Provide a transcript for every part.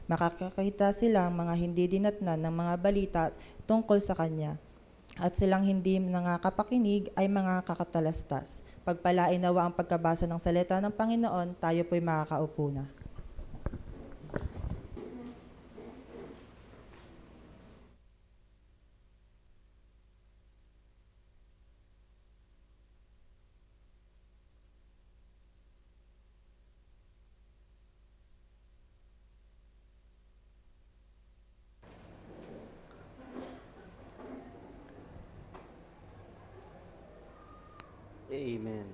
Makakakita silang mga hindi dinatnan ng mga balita tungkol sa Kanya, at silang hindi nangakapakinig ay mga kakatalastas. Pagpalain nawa ang pagkabasa ng salita ng Panginoon, tayo po'y makakaupo na. Amen.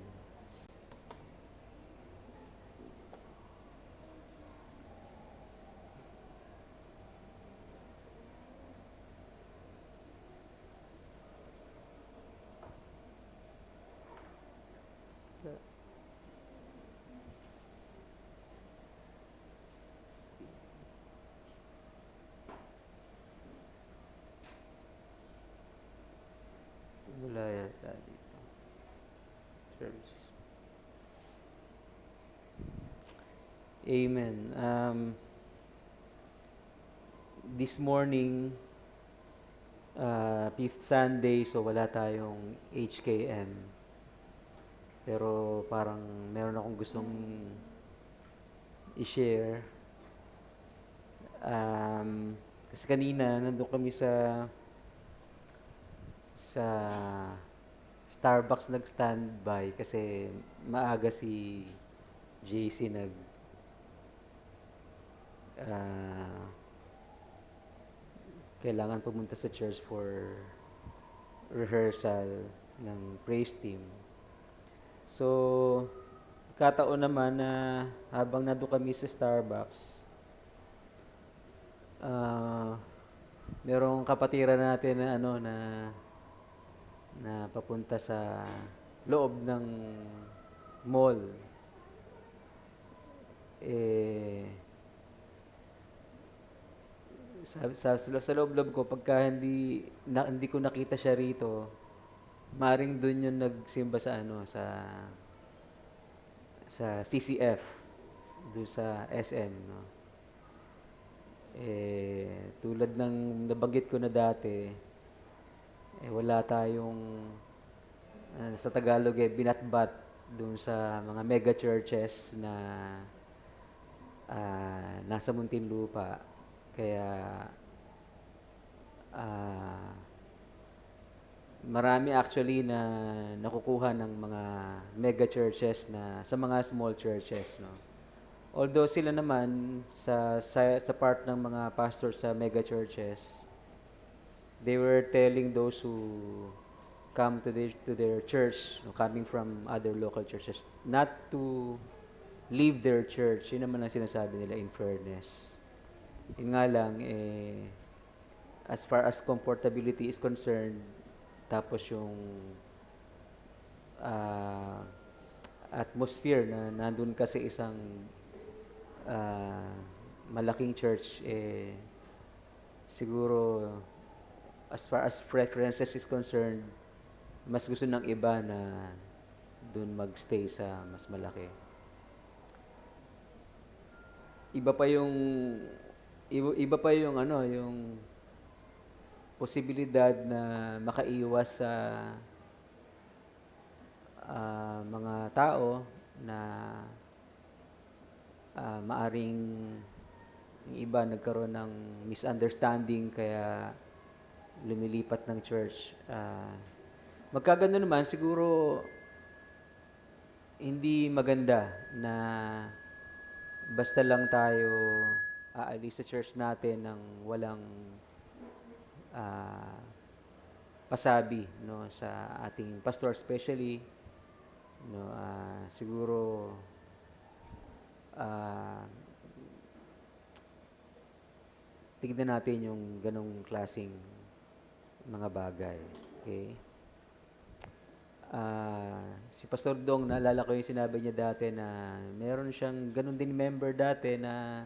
Wala yata dito. Service. Amen. This morning, fifth Sunday, so wala tayong HKM. Pero parang meron akong gustong i-share. Kasi kanina, nandun kami sa Starbucks nag-standby kasi maaga si JC ah, kailangan pumunta sa church for rehearsal ng praise team. So, kataon naman na habang nandun kami sa Starbucks, ah, merong kapatiran natin na na papunta sa loob ng mall. Eh, sa loob-loob ko, pagka hindi ko nakita siya rito, maring dun yung nagsimba sa sa CCF, dun sa SM, no? Tulad ng nabanggit ko na dati, wala tayong, sa Tagalog binatbat dun sa mga mega churches na nasa Muntinlupa. Kaya ah, marami actually na nakukuha ng mga mega churches na sa mga small churches, no. Although sila naman sa part ng mga pastors sa mega churches, they were telling those who come to their church, no, coming from other local churches, not to leave their church. Yun naman ang sinasabi nila, in fairness. Yun nga lang, as far as comfortability is concerned, tapos yung ah, atmosphere na nandun ka sa isang ah, malaking church, siguro as far as preferences is concerned, mas gusto ng iba na dun magstay sa mas malaki. Iba pa yung iba pa yung yung posibilidad na makaiwas sa mga tao na maaring yung iba nagkaroon ng misunderstanding kaya lumilipat ng church. Magkagano naman siguro hindi maganda na basta lang tayo aalis sa church natin ng walang ah, pasabi, no, sa ating pastor, especially, no, siguro ah, tignan natin yung ganong klasing mga bagay. Okay? Si Pastor Dong, naalala ko yung sinabi niya dati na meron siyang ganun din member dati na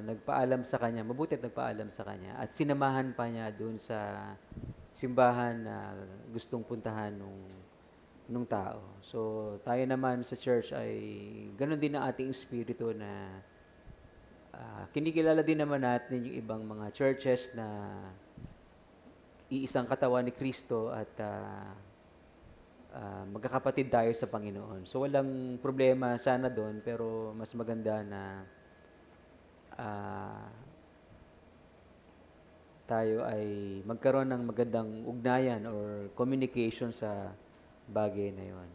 nagpaalam sa kanya, mabuti at nagpaalam sa kanya, at sinamahan pa niya doon sa simbahan na gustong puntahan nung tao. So, tayo naman sa church ay ganun din ang ating espiritu na Kinikilala din naman natin yung ibang mga churches na iisang katawan ni Kristo at magkakapatid tayo sa Panginoon. So walang problema sana doon, pero mas maganda na ah, tayo ay magkaroon ng magandang ugnayan or communication sa bagay na yon.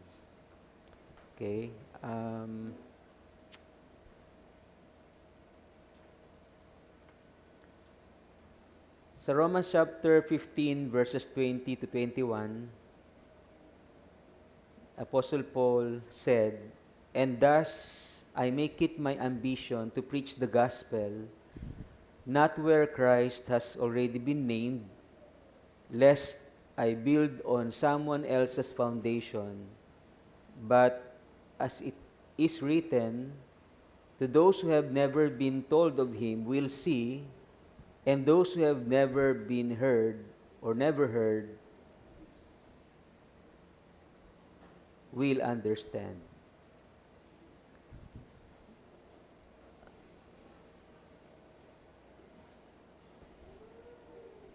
Okay? Sa Romans chapter 15 verses 20 to 21, Apostle Paul said, "And thus I make it my ambition to preach the gospel, not where Christ has already been named, lest I build on someone else's foundation, but as it is written, to those who have never been told of him will see, and those who have never been heard or never heard will understand."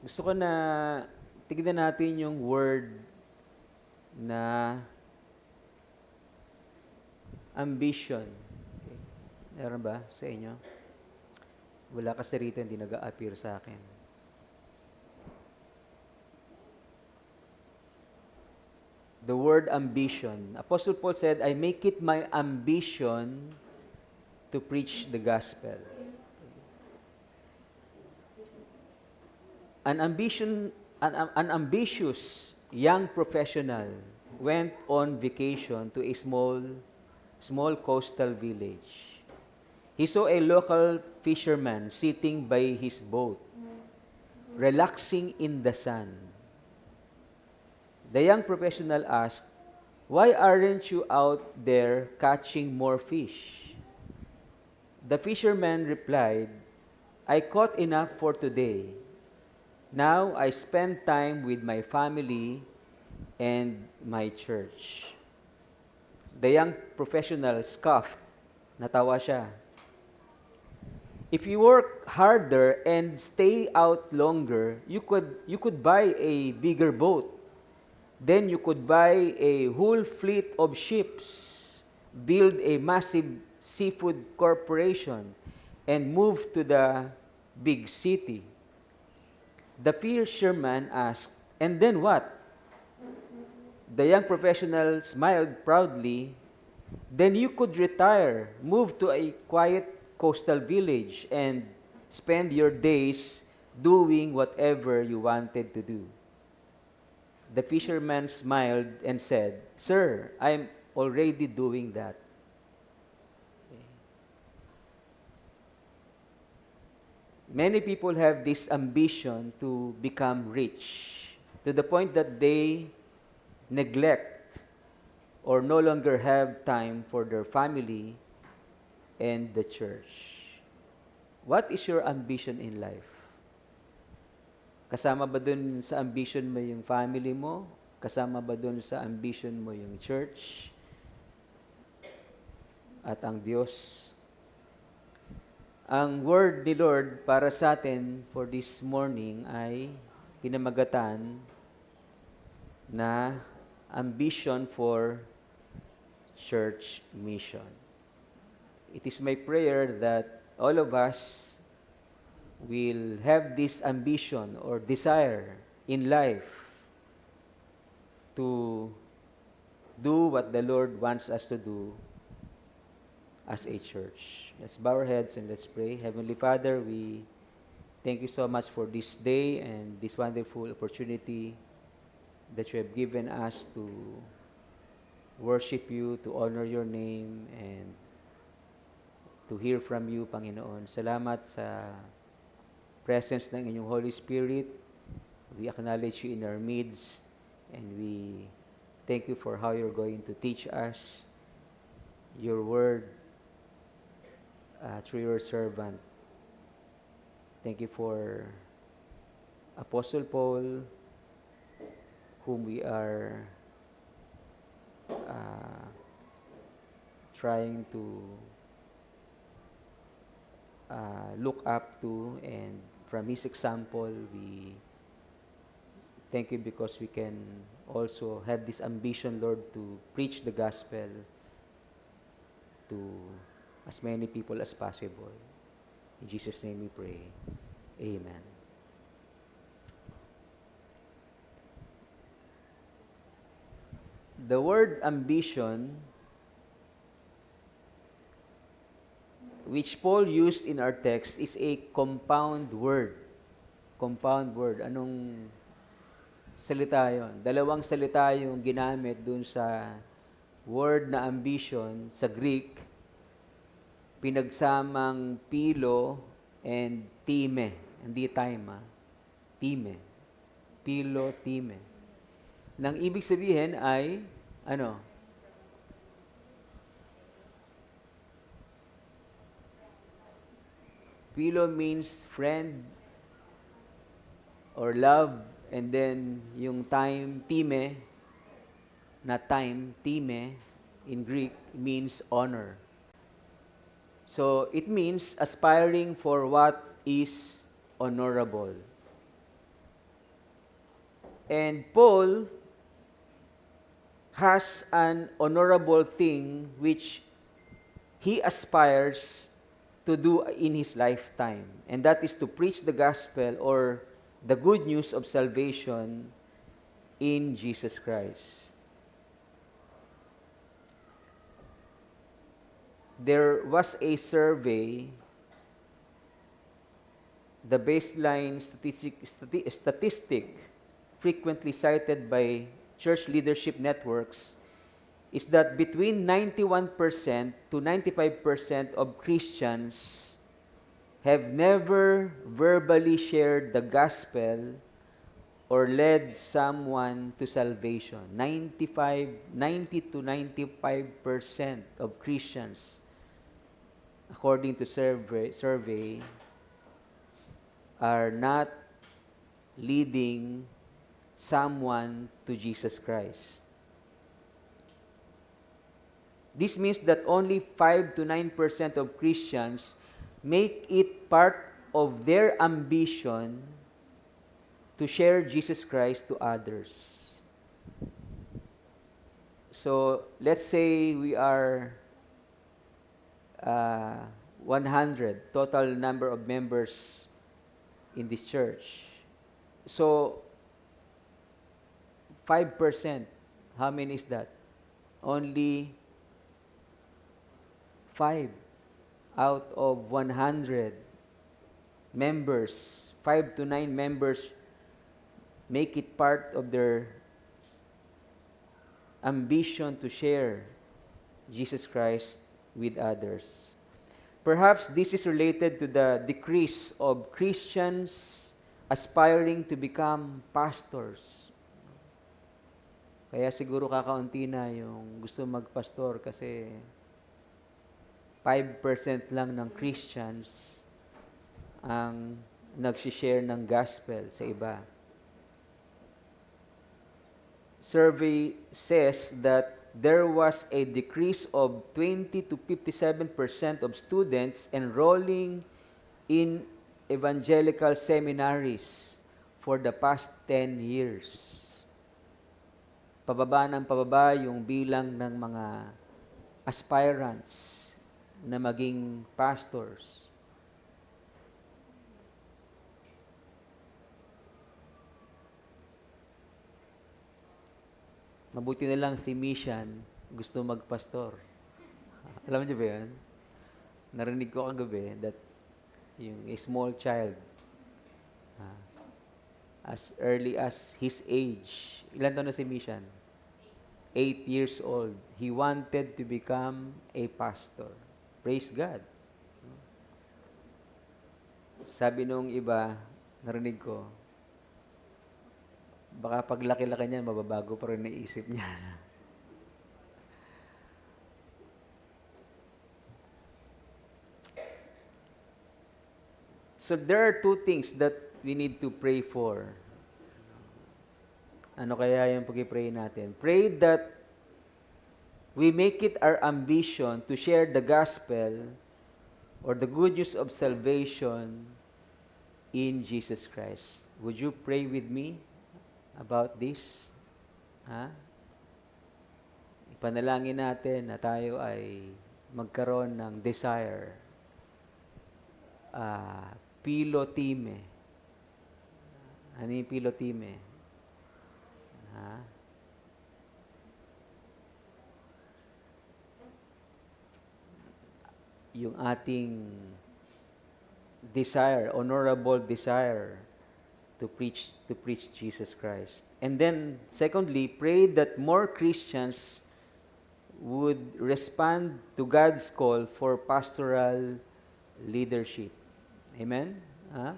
Gusto ko na tignan natin yung word na ambition. Okay. Meron ba sa inyo? Wala kasi rito, hindi nag-a-appear sa akin. The word ambition. Apostle Paul said, "I make it my ambition to preach the gospel." An ambitious young professional went on vacation to a small coastal village. He saw a local fisherman sitting by his boat, relaxing in the sun. The young professional asked, "Why aren't you out there catching more fish?" The fisherman replied, "I caught enough for today. Now I spend time with my family and my church." The young professional scoffed. Natawa siya. "If you work harder and stay out longer, you could buy a bigger boat. Then you could buy a whole fleet of ships, build a massive seafood corporation, and move to the big city." The fisherman asked, "And then what?" The young professional smiled proudly. "Then you could retire, move to a quiet coastal village, and spend your days doing whatever you wanted to do." The fisherman smiled and said, "Sir, I'm already doing that." Many people have this ambition to become rich to the point that they neglect or no longer have time for their family and the church. What is your ambition in life? Kasama ba dun sa ambition mo yung family mo? Kasama ba dun sa ambition mo yung church? At ang Diyos? Ang word ni Lord para sa atin for this morning ay pinamagatan na ambition for church mission. It is my prayer that all of us will have this ambition or desire in life to do what the Lord wants us to do as a church. Let's bow our heads and let's pray. Heavenly Father, we thank you so much for this day and this wonderful opportunity that you have given us to worship you, to honor your name, and to hear from you, Panginoon. Salamat sa presence ng inyong Holy Spirit. We acknowledge you in our midst, and we thank you for how you're going to teach us your word through your servant. Thank you for Apostle Paul, whom we are trying to look up to, and from his example, we thank you because we can also have this ambition, Lord, to preach the gospel to as many people as possible. In Jesus' name we pray. Amen. The word ambition, which Paul used in our text, is a compound word. Compound word. Anong salita yon? Dalawang salita yung ginamit dun sa word na ambition sa Greek, pinagsamang pilo and time. Hindi time, time. Pilo, time. Nang ibig sabihin ay, ano? Pilo means friend or love, and then yung time, time, na time, time, in Greek, means honor. So, it means aspiring for what is honorable. And Paul has an honorable thing which he aspires to do in his lifetime. And that is to preach the gospel or the good news of salvation in Jesus Christ. There was a survey, the baseline statistic frequently cited by church leadership networks is that between 91% to 95% of Christians have never verbally shared the gospel or led someone to salvation. 90 to 95% of Christians, according to survey, are not leading someone to Jesus Christ. This means that only 5 to 9% of Christians make it part of their ambition to share Jesus Christ to others. So, let's say we are 100 total number of members in this church. So, 5%, how many is that? Only 5 out of 100 members, 5 to 9 members make it part of their ambition to share Jesus Christ with others. Perhaps this is related to the decrease of Christians aspiring to become pastors. Kaya siguro kakaunti na yung gusto magpastor kasi 5% lang ng Christians ang nagsishare ng gospel sa iba. Survey says that there was a decrease of 20 to 57% of students enrolling in evangelical seminaries for the past 10 years. Pababa ng pababa yung bilang ng mga aspirants na maging pastors. Mabuti na lang si Mishan gusto magpastor. Alam niyo ba yan? Narinig ko kagabi that yung a small child, as early as his age, ilan taon na si Mishan? 8 years old. He wanted to become a pastor. Praise God. Sabi nung iba, narinig ko, baka paglaki-laki niyan, mababago pa rin naisip niya. So there are two things that we need to pray for. Ano kaya yung pag-pray natin? Pray that we make it our ambition to share the gospel or the good news of salvation in Jesus Christ. Would you pray with me about this? Ha? Ipanalangin natin na tayo ay magkaroon ng desire, pilotime. Ano yung pilotime? Ha? Yung ating desire, honorable desire to preach Jesus Christ. And then secondly, pray that more Christians would respond to God's call for pastoral leadership. Amen? Ha?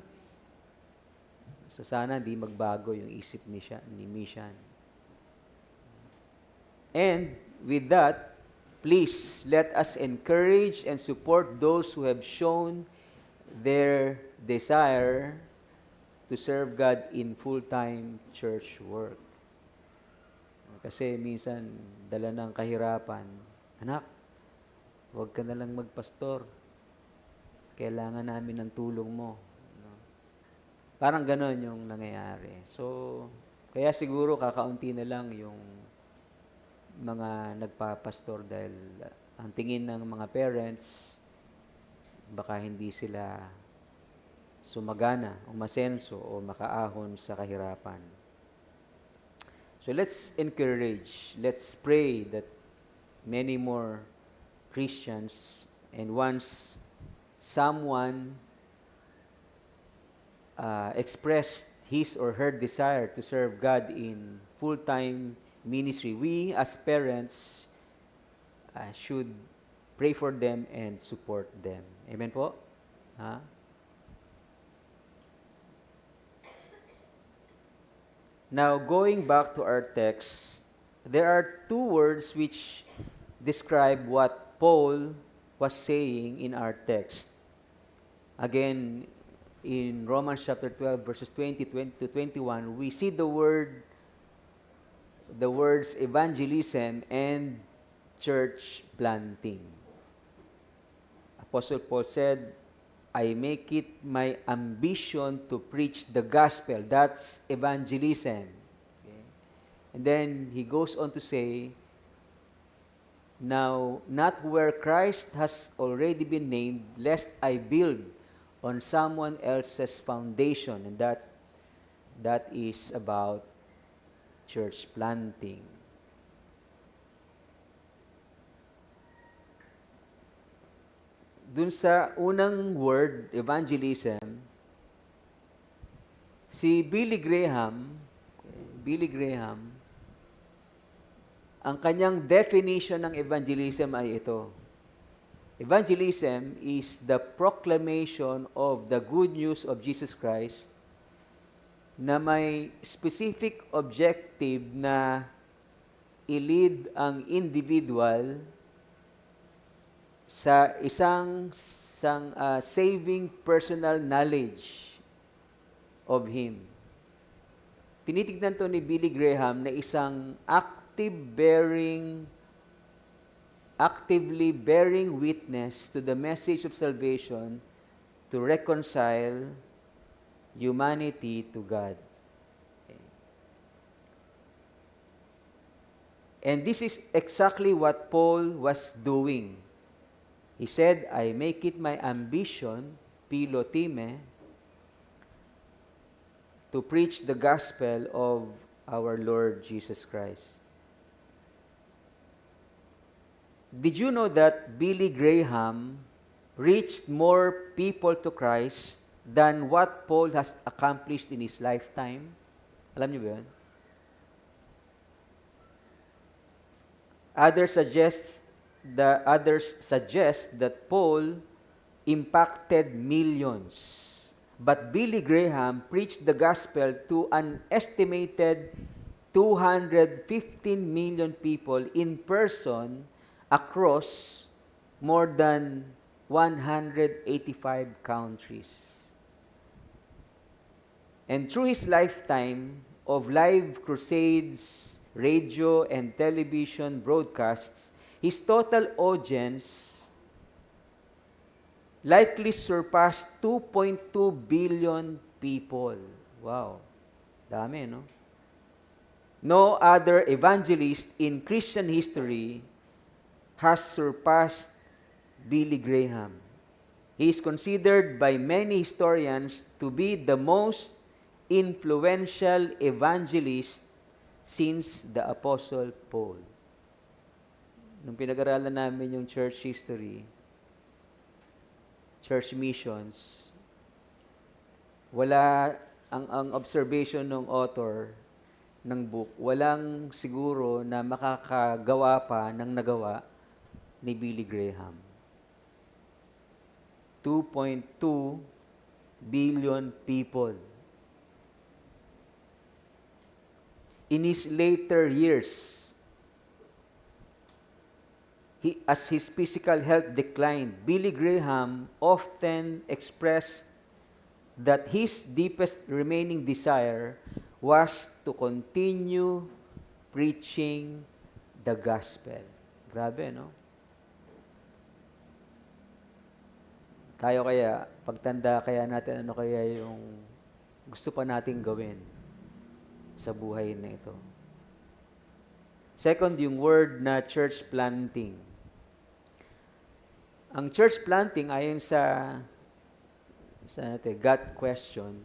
So sana di magbago yung isip ni Mishan. And with that, please let us encourage and support those who have shown their desire to serve God in full-time church work. Kasi minsan, dala ng kahirapan, anak, huwag ka na lang magpastor. Kailangan namin ng tulong mo. No? Parang ganon yung nangyayari. So, kaya siguro kakaunti na lang yung mga nagpapastor dahil ang tingin ng mga parents, baka hindi sila sumagana, umasenso, o makaahon sa kahirapan. So let's encourage, let's pray that many more Christians, and once someone expressed his or her desire to serve God in full-time ministry, we as parents should pray for them and support them. Amen po? Ha? Now, going back to our text, there are two words which describe what Paul was saying in our text. Again, in Romans chapter 12, verses 20 to 21, we see the words evangelism and church planting. Apostle Paul said, I make it my ambition to preach the gospel. That's evangelism. Okay? And then he goes on to say, now, not where Christ has already been named, lest I build on someone else's foundation. And that is about church planting. Dun sa unang word, evangelism, si Billy Graham, ang kanyang definition ng evangelism ay ito. Evangelism is the proclamation of the good news of Jesus Christ na may specific objective na i-lead ang individual sa isang saving personal knowledge of Him. Tinitignan to ni Billy Graham na isang actively bearing witness to the message of salvation to reconcile humanity to God. And this is exactly what Paul was doing. He said, I make it my ambition, pilotime, to preach the gospel of our Lord Jesus Christ. Did you know that Billy Graham reached more people to Christ than what Paul has accomplished in his lifetime? Alam niyo ba yun? Others suggest that Paul impacted millions. But Billy Graham preached the gospel to an estimated 215 million people in person across more than 185 countries. And through his lifetime of live crusades, radio and television broadcasts, his total audience likely surpassed 2.2 billion people. Wow. Dami, no? No other evangelist in Christian history has surpassed Billy Graham. He is considered by many historians to be the most influential evangelist since the Apostle Paul. Nung pinag-aralan namin yung church history, church missions, wala ang observation ng author ng book, walang siguro na makakagawa pa ng nagawa ni Billy Graham. 2.2 billion people. In his later years, as his physical health declined, Billy Graham often expressed that his deepest remaining desire was to continue preaching the gospel. Grabe, no? Tayo kaya, pagtanda kaya natin, ano kaya yung gusto pa nating gawin sa buhay na ito? Second, yung word na church planting. Ang church planting, ayon sa natin, God question,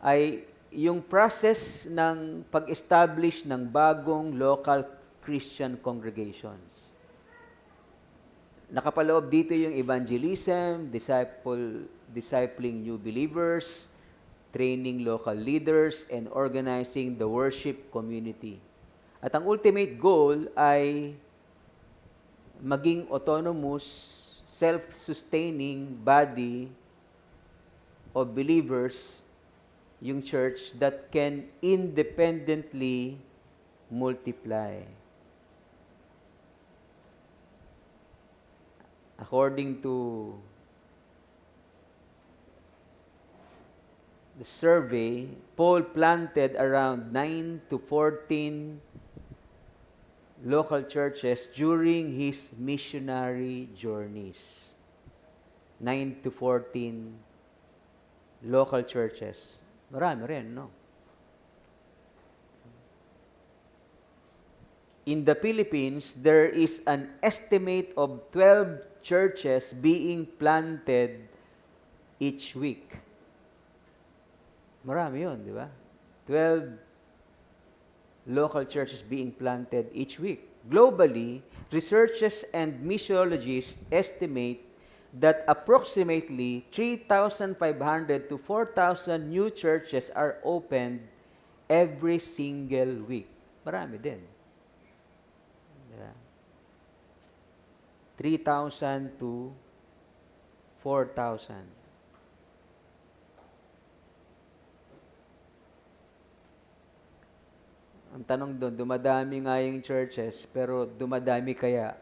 ay yung process ng pag-establish ng bagong local Christian congregations. Nakapaloob dito yung evangelism, discipling new believers, training local leaders, and organizing the worship community. At ang ultimate goal ay maging autonomous, self-sustaining body of believers, yung church that can independently multiply. According to the survey, Paul planted around 9 to 14 local churches during his missionary journeys. 9 to 14 local churches. Marami rin, no? In the Philippines, there is an estimate of 12 churches being planted each week. Marami yun, di ba? 12 local churches being planted each week. Globally, researchers and missiologists estimate that approximately 3,500 to 4,000 new churches are opened every single week. Marami din. Yeah. 3,000 to 4,000. Ang tanong doon, dumadami nga yung churches, pero dumadami kaya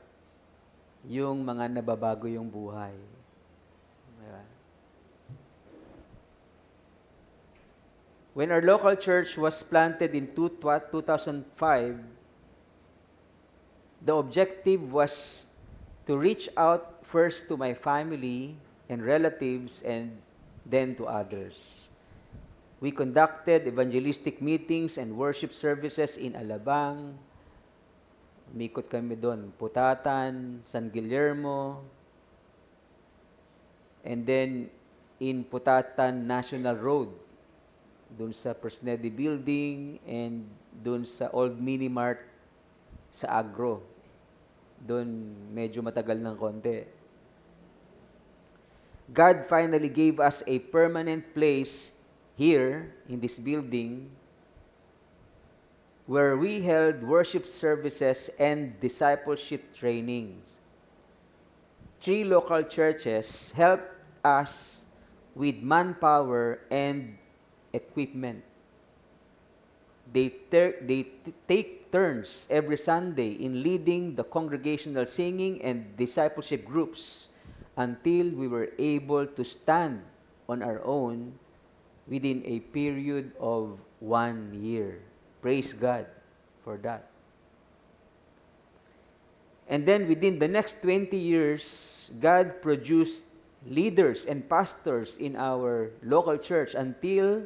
yung mga nababago yung buhay. Diba? When our local church was planted in 2005, the objective was to reach out first to my family and relatives and then to others. We conducted evangelistic meetings and worship services in Alabang. Umikot kami doon, Putatan, San Guillermo, and then in Putatan National Road, doon sa Persnedi Building and doon sa Old Mini Mart sa Agro. Doon medyo matagal ng konti. God finally gave us a permanent place here in this building where we held worship services and discipleship trainings. 3 local churches helped us with manpower and equipment. They take turns every Sunday in leading the congregational singing and discipleship groups until we were able to stand on our own within a period of 1 year. Praise God for that. And then within the next 20 years, God produced leaders and pastors in our local church until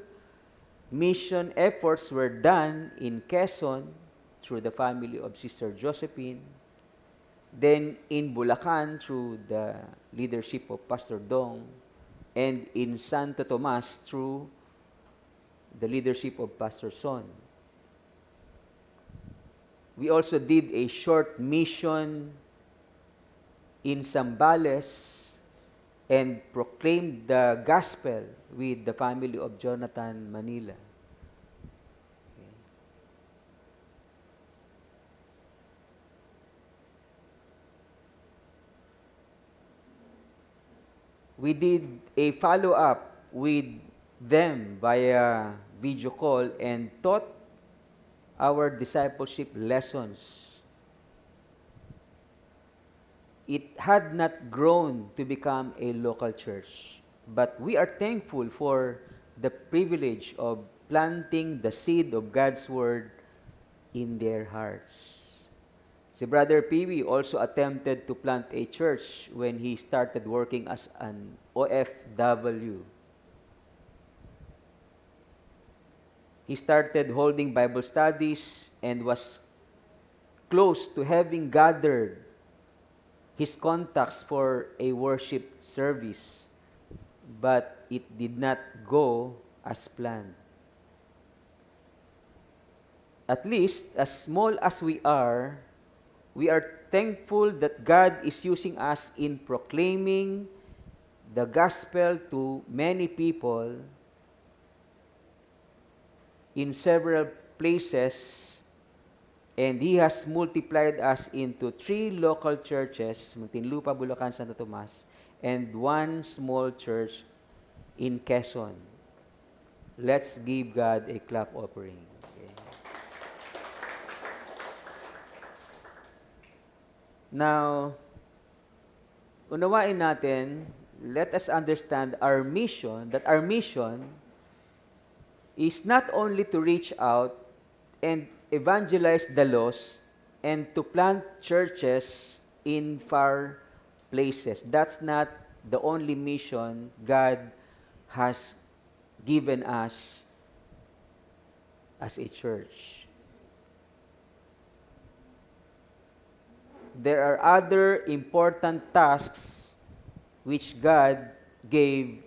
mission efforts were done in Quezon through the family of Sister Josephine, then in Bulacan through the leadership of Pastor Dong, and in Santo Tomas through the leadership of Pastor Son. We also did a short mission in Zambales and proclaimed the gospel with the family of Jonathan Manila. We did a follow-up with them via video call and taught our discipleship lessons. It had not grown to become a local church, but we are thankful for the privilege of planting the seed of God's Word in their hearts. Si Brother Pee also attempted to plant a church when he started working as an OFW. He started holding Bible studies and was close to having gathered his contacts for a worship service, but it did not go as planned. At least, as small as we are thankful that God is using us in proclaiming the gospel to many people in several places, and He has multiplied us into 3 local churches, Muntinlupa, Bulacan, Santo Tomas, and 1 small church in Quezon. Let's give God a clap offering. Okay. Now, unawain natin, let us understand our mission, that our mission is not only to reach out and evangelize the lost and to plant churches in far places. That's not the only mission God has given us as a church. There are other important tasks which God gave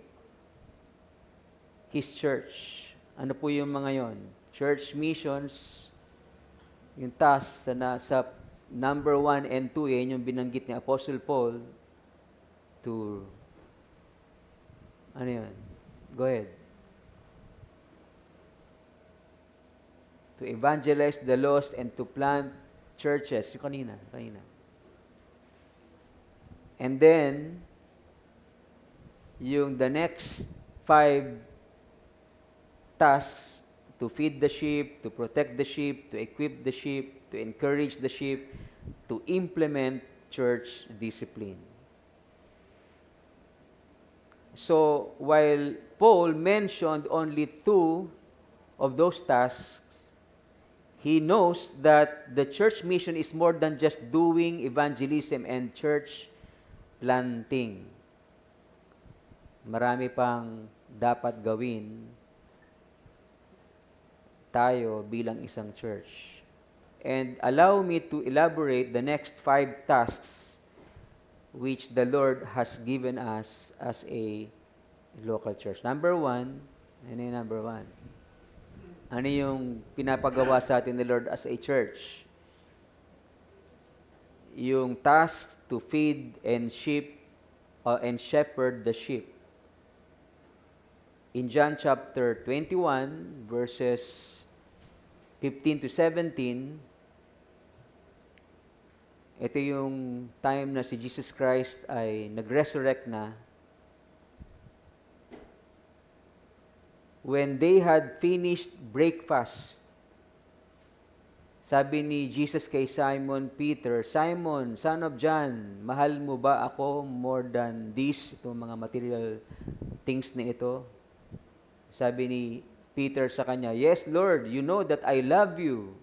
His church. Ano po yung mga yon? Church missions, yung task sa number 1 and 2, yan yung binanggit ni Apostle Paul to, ano yun? Go ahead. To evangelize the lost and to plant churches. Yung kanina. And then, yung the next 5 tasks, to feed the sheep, to protect the sheep, to equip the sheep, to encourage the sheep, to implement church discipline. So, while Paul mentioned only 2 of those tasks, he knows that the church mission is more than just doing evangelism and church planting. Marami pang dapat gawin tayo bilang isang church. And allow me to elaborate the next 5 tasks which the Lord has given us as a local church. Number 1, ano yung number 1? Ano yung pinapagawa sa atin ni Lord as a church? Yung task to feed and shepherd the sheep. In John chapter 21, verses 15 to 17, ito yung time na si Jesus Christ ay nag-resurrect na. When they had finished breakfast, sabi ni Jesus kay Simon Peter, "Simon, son of John, mahal mo ba ako more than this?" Itong mga material things na ito. Sabi ni Peter sa kanya, "Yes, Lord, you know that I love you."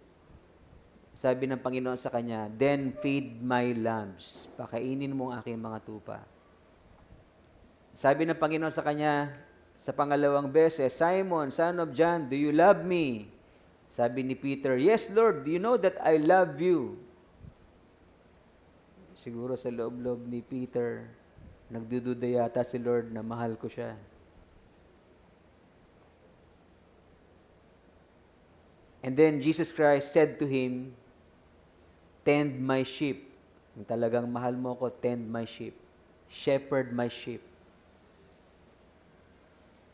Sabi ng Panginoon sa kanya, "Then feed my lambs." Pakainin mo ang aking mga tupa. Sabi ng Panginoon sa kanya sa pangalawang beses, Simon, son of John, do you love me? Sabi ni Peter, yes, Lord, do you know that I love you? Siguro sa loob-loob ni Peter, nagdududa yata si Lord na mahal ko siya. And then Jesus Christ said to him, tend my sheep. Kung talagang mahal mo ko, tend my sheep. Shepherd my sheep.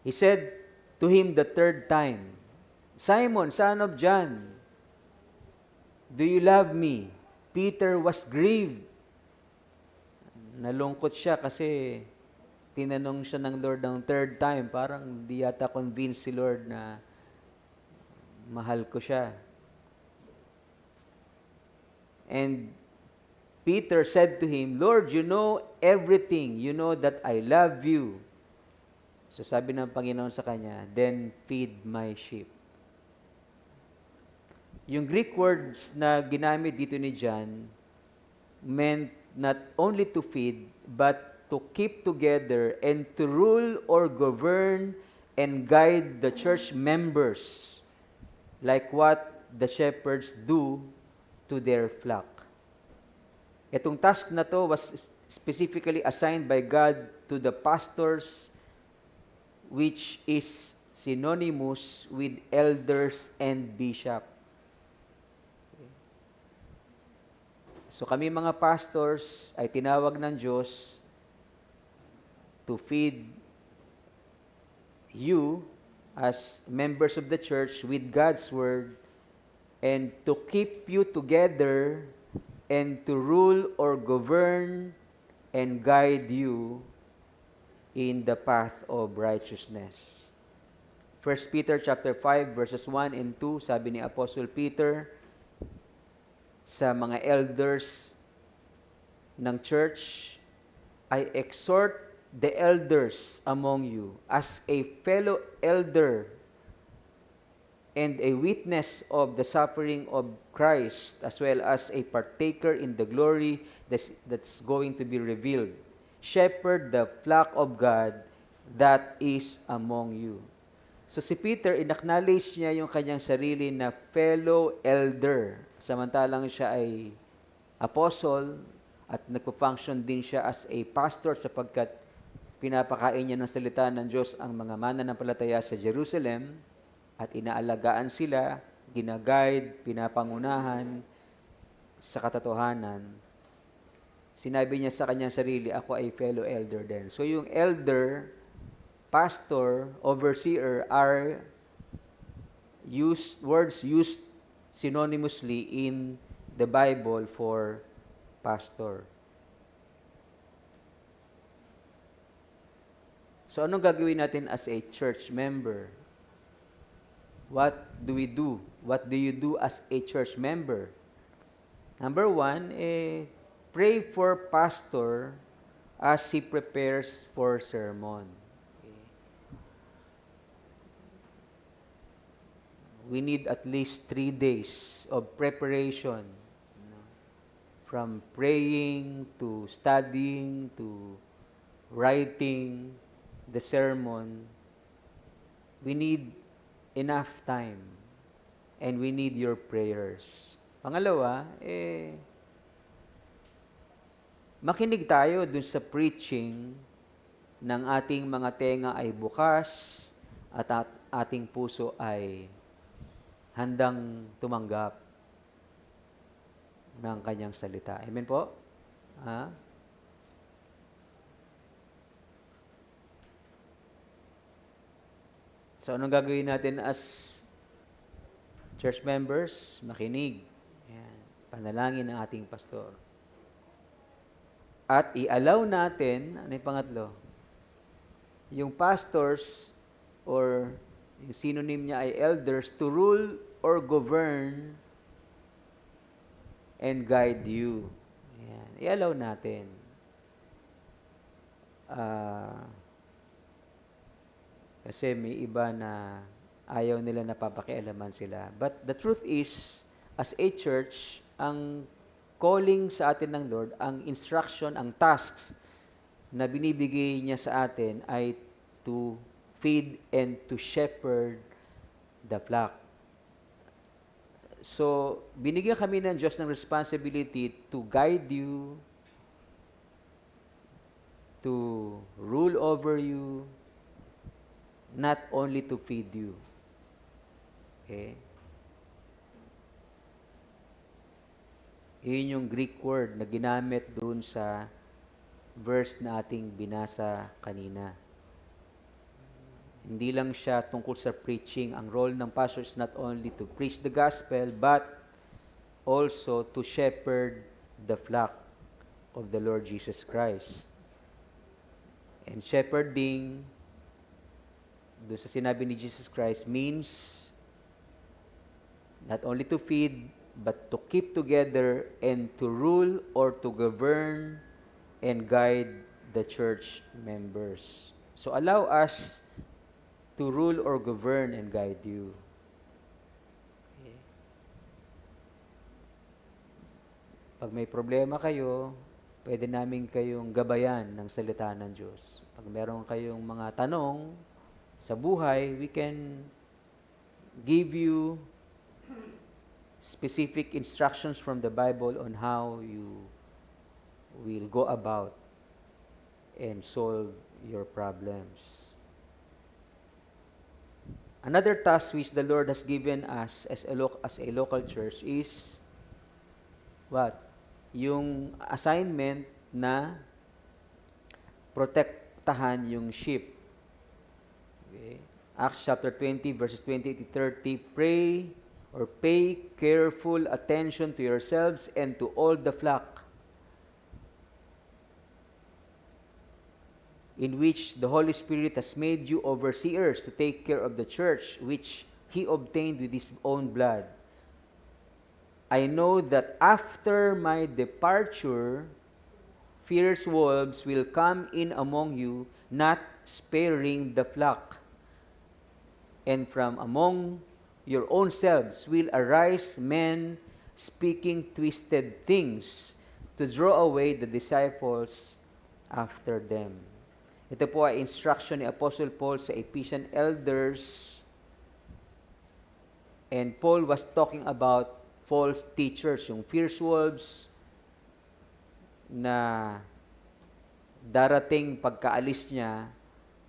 He said to him the third time, Simon, son of John, do you love me? Peter was grieved. Nalungkot siya kasi tinanong siya ng Lord ng third time. Parang di yata convinced si Lord na mahal ko siya. And Peter said to him, Lord, you know everything. You know that I love you. So sabi ng Panginoon sa kanya, then feed my sheep. Yung Greek words na ginamit dito ni John meant not only to feed, but to keep together and to rule or govern and guide the church members like what the shepherds do to their flock. Itong task na to was specifically assigned by God to the pastors, which is synonymous with elders and bishop. So kami mga pastors ay tinawag ng Diyos to feed you as members of the church with God's Word and to keep you together and to rule or govern and guide you in the path of righteousness. 1 Peter chapter 5 verses 1 and 2, sabi ni Apostle Peter sa mga elders ng church, I exhort the elders among you as a fellow elder and a witness of the suffering of Christ, as well as a partaker in the glory that's going to be revealed. Shepherd the flock of God that is among you. So si Peter, in-acknowledge niya yung kanyang sarili na fellow elder. Samantalang siya ay apostle at nagpo-function din siya as a pastor sapagkat pinapakain niya ng salita ng Diyos ang mga mananampalataya sa Jerusalem at inaalagaan sila, ginaguide, pinapangunahan sa katotohanan. Sinabi niya sa kanyang sarili, ako ay fellow elder din. So yung elder, pastor, overseer are words used synonymously in the Bible for pastor. So anong gagawin natin as a church member? What do we do? What do you do as a church member? Number one, pray for pastor as he prepares for sermon. We need at least 3 days of preparation, from praying to studying to writing the sermon. We need enough time and we need your prayers. Pangalawa, makinig tayo dun sa preaching ng ating mga tenga ay bukas at ating puso ay handang tumanggap ng kanyang salita. Amen po? Ha? So, anong gagawin natin as church members? Makinig. Ayan. Panalangin ng ating pastor. At i-allow natin, ano yung pangatlo? Yung pastors or yung synonym niya ay elders to rule or govern and guide you. Ayan. I-allow natin. Kasi may iba na ayaw nila na papakialaman sila. But the truth is, as a church, ang calling sa atin ng Lord, ang instruction, ang tasks na binibigay niya sa atin ay to feed and to shepherd the flock. So, binigyan kami ng Diyos ng responsibility to guide you, to rule over you, not only to feed you. Okay? Yun yung Greek word na ginamit doon sa verse na ating binasa kanina. Hindi lang siya tungkol sa preaching. Ang role ng pastor is not only to preach the gospel, but also to shepherd the flock of the Lord Jesus Christ. And shepherding, doon sa sinabi ni Jesus Christ, means not only to feed, but to keep together and to rule or to govern and guide the church members. So allow us to rule or govern and guide you. Okay. Pag may problema kayo, pwede namin kayong gabayan ng salita ng Diyos. Pag meron kayong mga tanong sa buhay, we can give you specific instructions from the Bible on how you will go about and solve your problems. Another task which the Lord has given us as a local church is what? Yung assignment na protektahan yung sheep. Okay? Acts chapter 20 verses 28 to 30, pray or pay careful attention to yourselves and to all the flock in which the Holy Spirit has made you overseers to take care of the church, which He obtained with His own blood. I know that after my departure, fierce wolves will come in among you, not sparing the flock. And from among your own selves will arise men speaking twisted things to draw away the disciples after them. Ito po ay instruction ni Apostle Paul sa Ephesian elders. And Paul was talking about false teachers, yung fierce wolves na darating pagkaalis niya,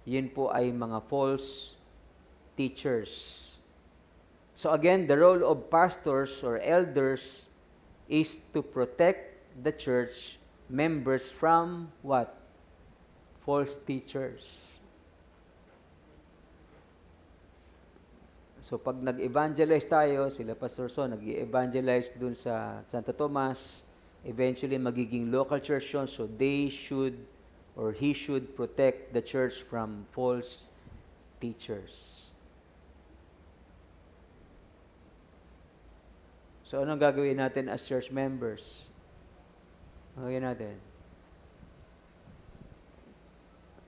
yun po ay mga false teachers. So again, the role of pastors or elders is to protect the church members from what? False teachers. So pag nag-evangelize tayo, sila Pastor Son, nag-evangelize dun sa Santo Tomas, eventually magiging local church yun, so they should or he should protect the church from false teachers. So anong gagawin natin as church members? Anong gagawin natin?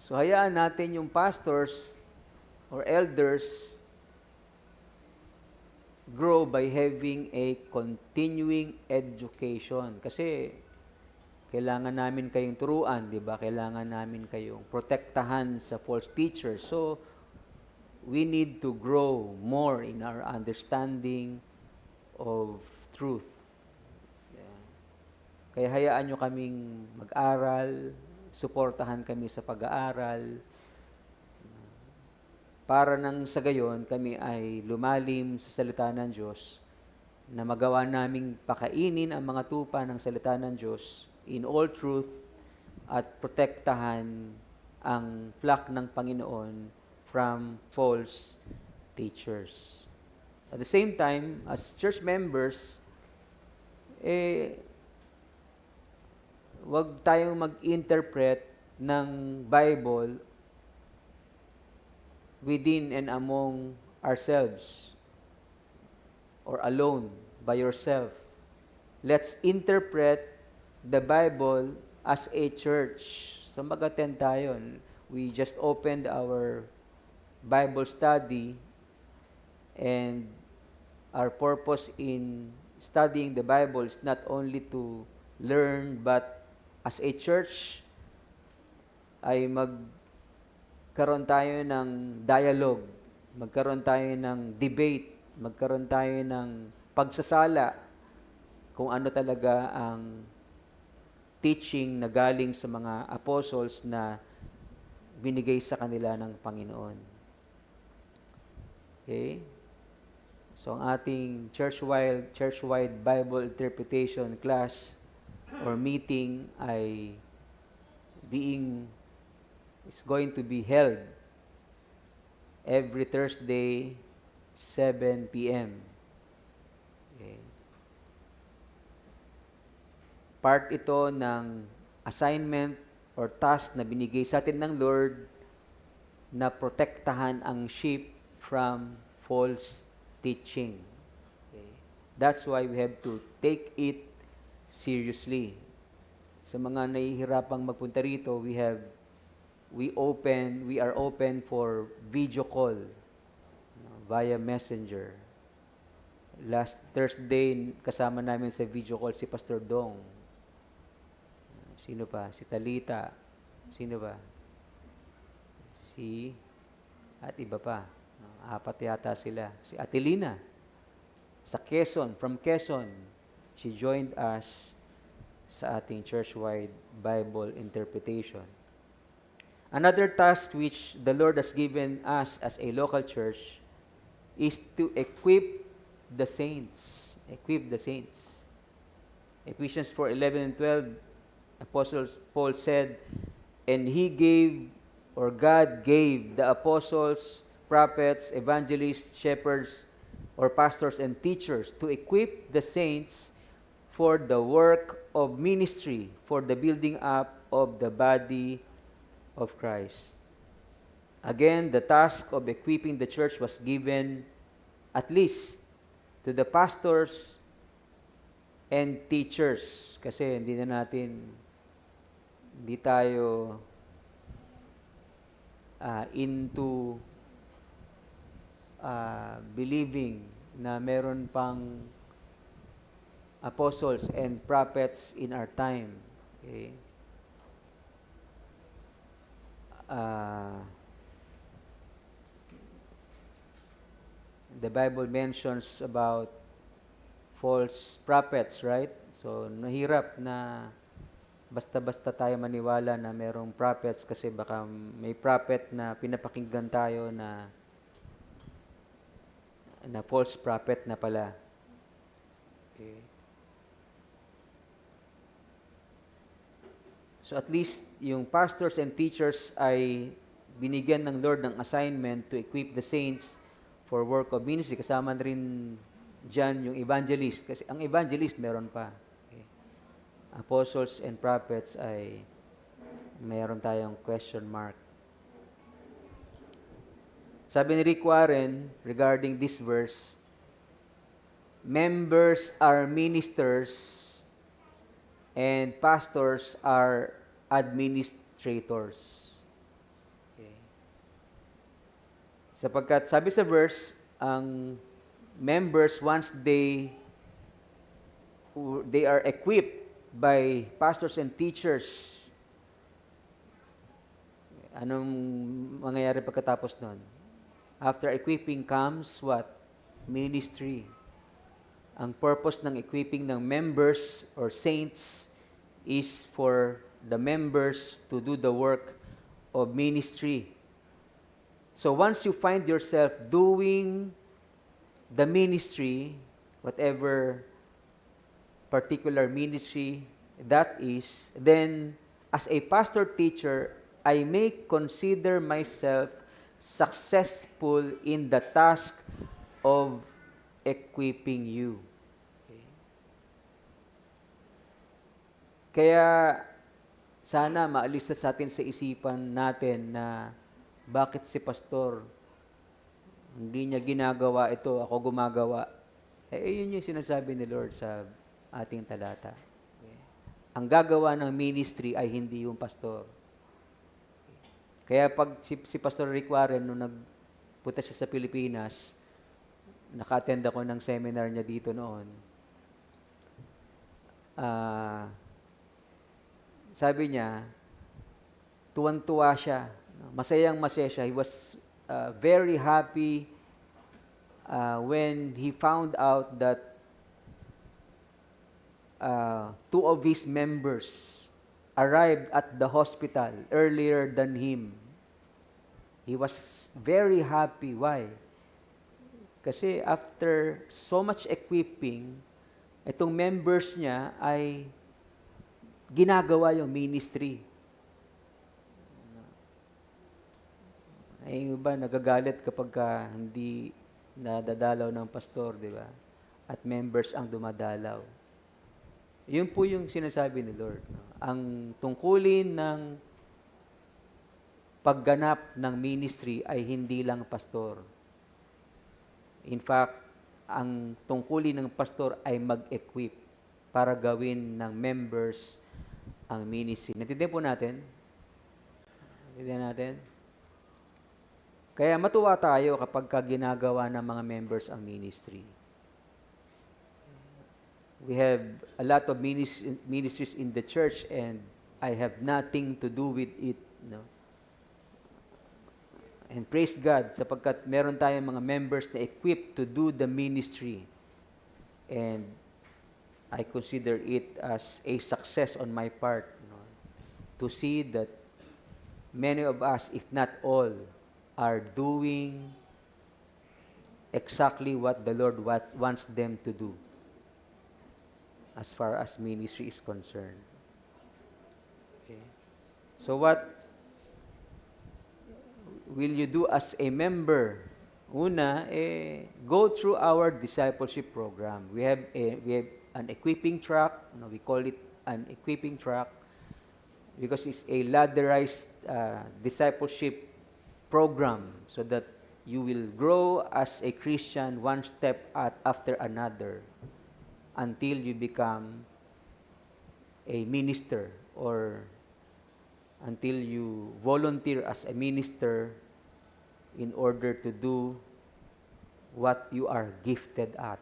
So hayaan natin yung pastors or elders grow by having a continuing education. Kasi kailangan namin kayong turuan, di ba? Kailangan namin kayong protektahan sa false teachers. So, we need to grow more in our understanding of truth. Yeah. Kaya hayaan nyo kaming mag-aral, suportahan kami sa pag-aaral, para nang sa gayon kami ay lumalim sa salita ng Diyos, na magawa naming pakainin ang mga tupa ng salita ng Diyos in all truth at protektahan ang flock ng Panginoon from false teachers. At the same time, as church members, wag tayong mag-interpret ng Bible within and among ourselves or alone by yourself. Let's interpret the Bible as a church. So mag-attend tayo. We just opened our Bible study, and our purpose in studying the Bible is not only to learn, but as a church, ay magkaroon tayo ng dialogue, magkaroon tayo ng debate, magkaroon tayo ng pagsasala kung ano talaga ang teaching na galing sa mga apostles na binigay sa kanila ng Panginoon. Okay? So, ang ating church-wide Bible interpretation class or meeting ay is going to be held every Thursday, 7 p.m. Okay. Part ito ng assignment or task na binigay sa atin ng Lord na protektahan ang sheep from false teaching. Okay. That's why we have to take it seriously. Sa mga nahihirapang magpunta rito, we are open for video call, via Messenger. Last Thursday, kasama namin sa video call si Pastor Dong. Sino pa? Si Talita. Sino ba? At iba pa. Apat yata sila. Si Atelina. Sa Quezon, from Quezon. She joined us sa ating church-wide Bible interpretation. Another task which the Lord has given us as a local church is to equip the saints. Equip the saints. Ephesians 4:11 and 12, Apostle Paul said, and God gave the apostles, prophets, evangelists, shepherds, or pastors and teachers to equip the saints for the work of ministry, for the building up of the body of Christ. Again, the task of equipping the church was given at least to the pastors and teachers. Kasi hindi tayo into believing na meron pang apostles and prophets in our time. Okay? The Bible mentions about false prophets, right? So, nahirap na basta-basta tayo maniwala na merong prophets kasi baka may prophet na pinapakinggan tayo na false prophet na pala. Okay. So at least yung pastors and teachers ay binigyan ng Lord ng assignment to equip the saints for work of ministry. Kasama na rin dyan yung evangelist. Kasi ang evangelist meron pa. Okay. Apostles and prophets ay meron tayong question mark. Sabi ni Rick Warren regarding this verse, members are ministers and pastors are administrators. Okay. Sapagkat sabi sa verse, ang members once they are equipped by pastors and teachers, anong mangyayari pagkatapos nun? After equipping comes what? Ministry. Ang purpose ng equipping ng members or saints is for the members to do the work of ministry. So once you find yourself doing the ministry, whatever particular ministry that is, then as a pastor teacher, I may consider myself successful in the task of equipping you. Okay. Kaya sana maalis na sa atin sa isipan natin na bakit si pastor hindi niya ginagawa ito, ako gumagawa. Yun yung sinasabi ni Lord sa ating talata. Okay. Ang gagawa ng ministry ay hindi yung pastor. Kaya pag si Pastor Rick Warren, nung nagpunta siya sa Pilipinas, naka-attend ako ng seminar niya dito noon. Sabi niya, tuwan-tuwa siya. Masayang masaya siya. He was very happy when he found out that two of his members arrived at the hospital earlier than him. He was very happy. Why? Kasi after so much equipping, itong members niya ay ginagawa yung ministry. Ay iba nagagalit kapag hindi nadadalaw ng pastor, di ba? At members ang dumadalaw. Yun po yung sinasabi ni Lord. No? Ang tungkulin ng pagganap ng ministry ay hindi lang pastor. In fact, ang tungkulin ng pastor ay mag-equip para gawin ng members ang ministry. Natindihan po natin? Natindihan natin? Kaya matuwa tayo kapag ginagawa ng mga members ang ministry. We have a lot of ministries in the church and I have nothing to do with it. No? And praise God, sapagkat meron tayong mga members na equipped to do the ministry. And I consider it as a success on my part, to see that many of us, if not all, are doing exactly what the Lord wants them to do as far as ministry is concerned. Okay. So what will you do as a member? Una, go through our discipleship program. We have an equipping track. We call it an equipping track because it's a ladderized discipleship program so that you will grow as a Christian one step after another until you become a minister or until you volunteer as a minister in order to do what you are gifted at.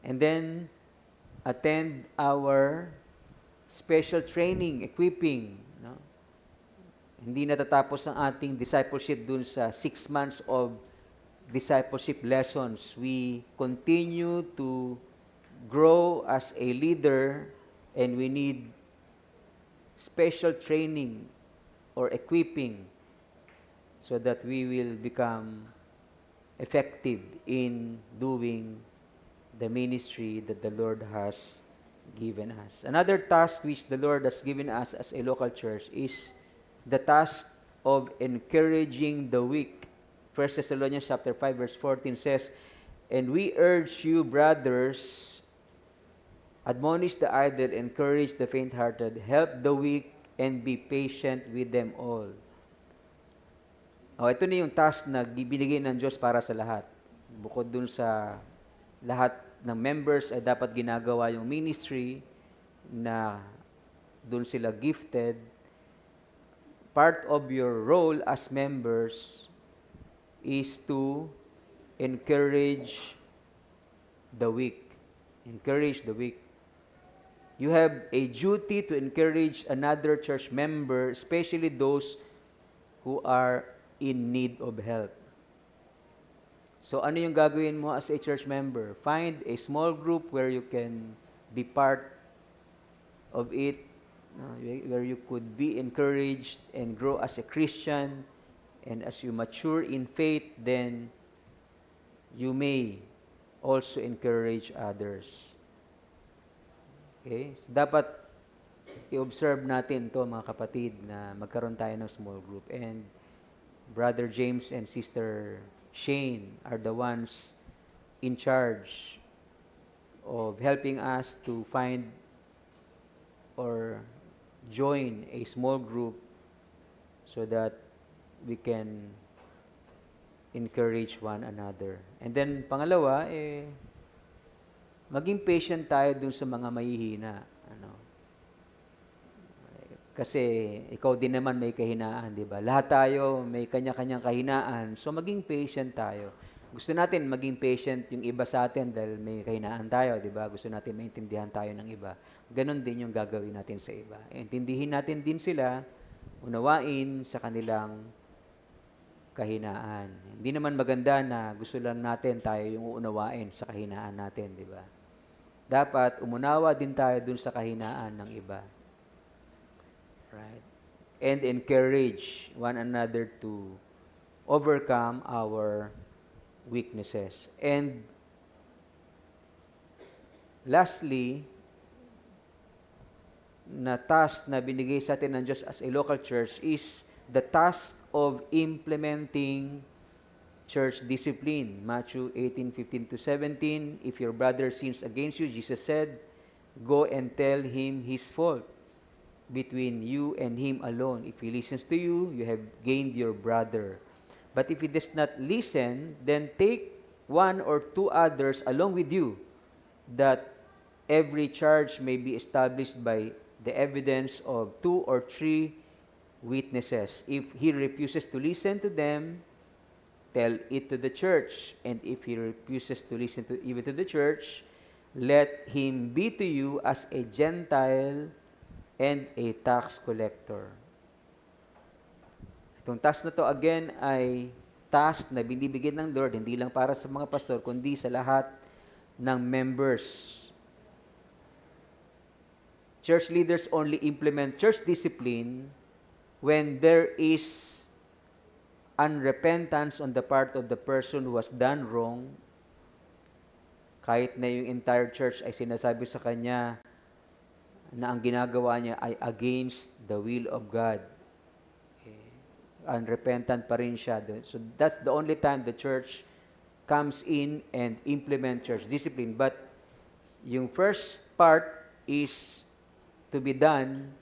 And then, attend our special training, equipping. No? Hindi natatapos ang ating discipleship dun sa 6 months of discipleship lessons. We continue to grow as a leader and we need special training or equipping so that we will become effective in doing the ministry that the Lord has given us. Another task which the Lord has given us as a local church is the task of encouraging the weak. 1 Thessalonians chapter 5 verse 14 says, "And we urge you, brothers, admonish the idle, encourage the faint-hearted, help the weak, and be patient with them all." Ito na yung task na binigay ng Diyos para sa lahat. Bukod dun sa lahat ng members ay dapat ginagawa yung ministry na dun sila gifted. Part of your role as members is to encourage the weak. Encourage the weak. You have a duty to encourage another church member, especially those who are in need of help. So ano yung gagawin mo as a church member? Find a small group where you can be part of it, where you could be encouraged and grow as a Christian. And as you mature in faith, then you may also encourage others. Okay? So dapat i-observe natin to mga kapatid na magkaroon tayo ng small group. And Brother James and Sister Shane are the ones in charge of helping us to find or join a small group so that we can encourage one another. And then, pangalawa, maging patient tayo dun sa mga mahihina. Kasi ikaw din naman may kahinaan, di ba? Lahat tayo may kanya-kanyang kahinaan. So, maging patient tayo. Gusto natin maging patient yung iba sa atin dahil may kahinaan tayo, di ba? Gusto natin maintindihan tayo ng iba. Ganon din yung gagawin natin sa iba. Intindihin natin din sila, unawain sa kanilang kahinaan. Hindi naman maganda na gusto lang natin tayo yung uunawain sa kahinaan natin, di ba? Dapat umunawa din tayo dun sa kahinaan ng iba. Right? And encourage one another to overcome our weaknesses. And lastly, na task na binigay sa atin ng Diyos as a local church is the task of implementing church discipline. Matthew 18:15-17, if your brother sins against you, Jesus said, go and tell him his fault between you and him alone. If he listens to you, you have gained your brother. But if he does not listen, then take one or two others along with you, that every charge may be established by the evidence of 2 or 3 witnesses. If he refuses to listen to them, tell it to the church. And if he refuses to listen to even to the church, let him be to you as a Gentile and a tax collector. Itong task na to again ay task na binibigyan ng Lord, hindi lang para sa mga pastor, kundi sa lahat ng members. Church leaders only implement church discipline when there is unrepentance on the part of the person who has done wrong. Kahit na yung entire church ay sinasabi sa kanya na ang ginagawa niya ay against the will of God. Unrepentant pa rin siya. So that's the only time the church comes in and implement church discipline. But yung first part is to be done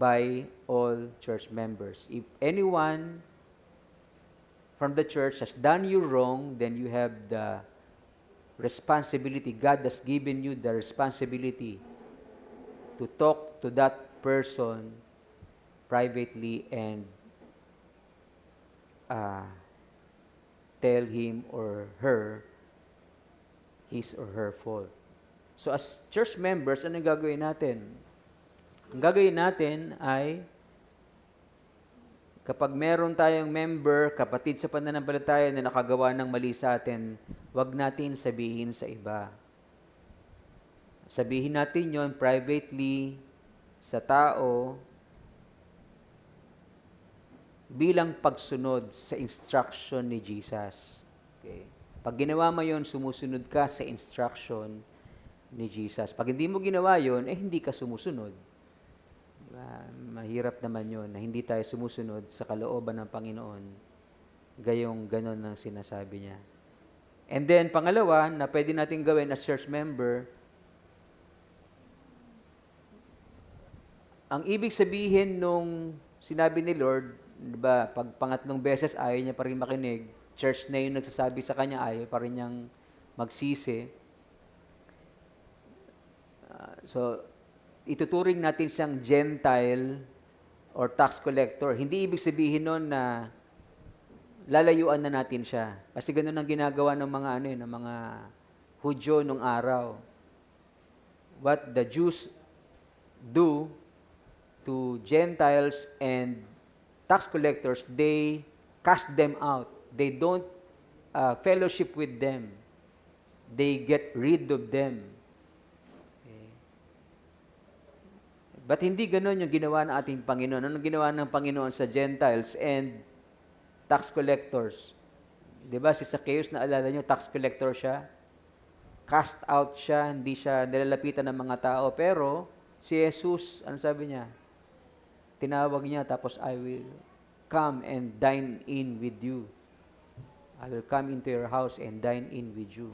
by all church members. If anyone from the church has done you wrong, then you have the responsibility. God has given you the responsibility to talk to that person privately and tell him or her his or her fault. So as church members, ano yung gagawin natin? Ang gagawin natin ay kapag meron tayong member, kapatid sa pananampalataya na nakagawa ng mali sa atin, wag natin sabihin sa iba. Sabihin natin yon privately sa tao bilang pagsunod sa instruction ni Jesus. Okay. Pag ginawa mo yon, sumusunod ka sa instruction ni Jesus. Pag hindi mo ginawa yon, hindi ka sumusunod. Mahirap naman yon na hindi tayo sumusunod sa kalooban ng Panginoon. Gayong ganon ang sinasabi niya. And then, pangalawa, na pwede natin gawin as church member, ang ibig sabihin nung sinabi ni Lord, diba, pag pangatlong beses ayaw niya pa rin makinig, church na yung nagsasabi sa kanya, ayaw pa rin niyang magsisi. So, ituturing natin siyang Gentile or tax collector. Hindi ibig sabihin nun na lalayuan na natin siya. Kasi ganun ang ginagawa ng mga ng mga Hudyo nung araw. What the Jews do to Gentiles and tax collectors, they cast them out. They don't fellowship with them. They get rid of them. Okay. But hindi ganon yung ginawa ng ating Panginoon. Anong ginawa ng Panginoon sa Gentiles and tax collectors? Diba si Zacchaeus, naalala nyo, tax collector siya? Cast out siya, hindi siya nilalapitan ng mga tao. Pero si Jesus, ano sabi niya? Tinawag niya, tapos I will come and dine in with you. I will come into your house and dine in with you.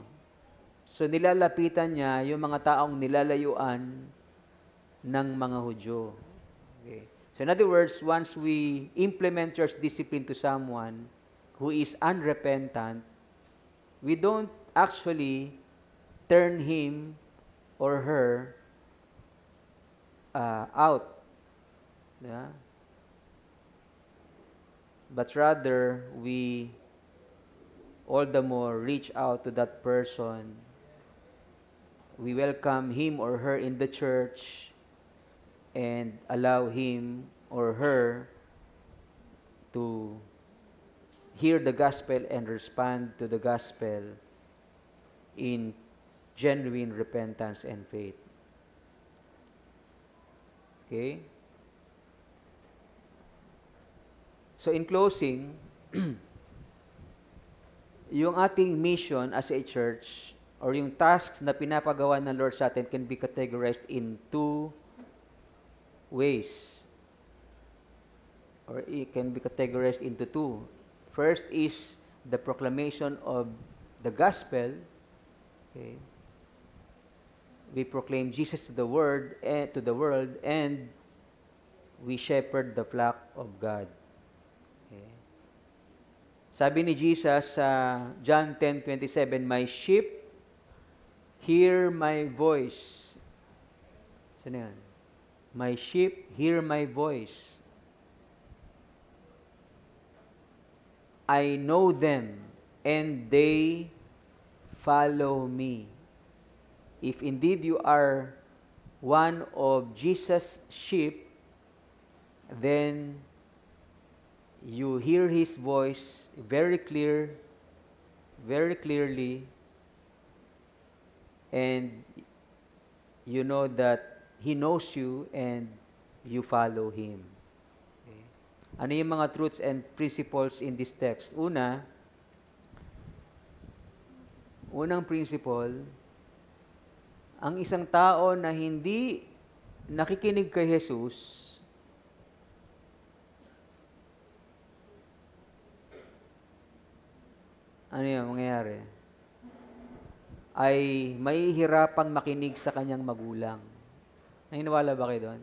So nilalapitan niya yung mga taong nilalayuan ng mga Hudyo. Okay. So in other words, once we implement church discipline to someone who is unrepentant, we don't actually turn him or her out. Yeah? But rather, we all the more reach out to that person. We welcome him or her in the church and allow him or her to hear the gospel and respond to the gospel in genuine repentance and faith. Okay? So in closing, yung ating mission as a church or yung tasks na pinapagawa ng Lord sa atin can be categorized in two ways. Or it can be categorized into two. First is the proclamation of the gospel. Okay? We proclaim Jesus to the world, and we shepherd the flock of God. Okay? Sabi ni Jesus sa John 10:27, "My sheep hear my voice." Saan yan? "My sheep hear my voice. I know them, and they follow me." If indeed you are one of Jesus' sheep, then you hear His voice very clearly, and you know that He knows you and you follow Him. Okay. Ano yung mga truths and principles in this text? Unang principle, ang isang tao na hindi nakikinig kay Jesus, ano yung mangyayari? Ay mahihirapang makinig sa kanyang magulang. Naniniwala ba kayo doon?